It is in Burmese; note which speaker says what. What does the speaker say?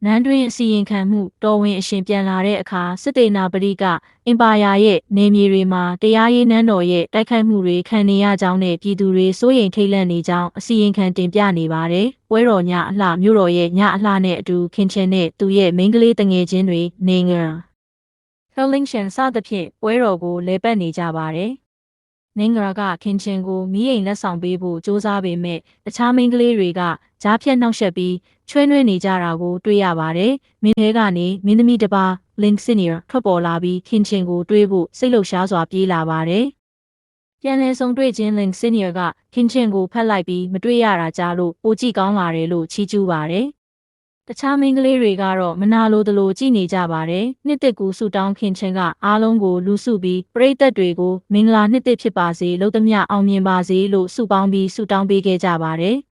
Speaker 1: နန်းတွင်းအစီရင်ခံမှုတော်ဝင်အရှင်ပြန်လာတဲ့အခါစစ်တေနာပရိကအင်ပါယာရဲ့နေမြေတွေမှာတရားရေးနန်းတော်ရဲ့တိုက်ခိုက်မှုတွေခံနေရကြောင်းနဲ့ပြည်သူတွေစိုးရိမ်ထိတ်လန့်နေကြောင်းအစီရင်ခံတင်ပြနေပါတယ်။ပွဲတော်ညအလှမြို့တော်ရဲ့ညအလှနဲ့အတူခင်ချင်တဲ့သူရဲ့မိန်းကလေးတငယ်ချင်းတွေနေငယ်ဟယ်လင်းရှန်စသဖြင့်ပွဲတော်ကိုလဲပတ်နေကြပါတယ်။နင်္ဂရာကခင်ချင်ကိုမီးအိမ်လက်ဆောင်ပေးဖို့စ조사ပေမဲ့တခြားမိန်းကလေးတွေကကြားဖြတ်နှောက်ယှက်ပြီးချွေးနွေးနေကြတာကိုတွေ့ရပါတယ်။မင်းထဲကနေမင်းသမီးတစ်ပါးလင်စစ်နီယာထွက်ပေါ်လာပြီးခင်ချင်ကိုတွေးဖို့စိတ်လှုပ်ရှားစွာပြေးလာပါတယ်။ပြန်လည်ဆုံတွေ့ခြင်းလင်စစ်နီယာကခင်ချင်ကိုဖက်လိုက်ပြီးမတွေ့ရတာကြားလို့ပိုကြည့်ကောင်းလာတယ်လို့ချီးကျူးပါတယ်။တခြားမိန်းကလေးတွေကတော့မနာလိုသလိုကြည့်နေကြပါတယ်။နှစ်သက်ကူဆူတောင်းခင်ချင်ကအားလုံးကိုလူစုပြီးပရိသတ်တွေကိုမင်္ဂလာနှစ်သက်ဖြစ်ပါစေလို့သမျှအောင်မြင်ပါစေလို့ဆုပေါင်းပြီးဆုတောင်းပေးခဲ့ကြပါတယ်။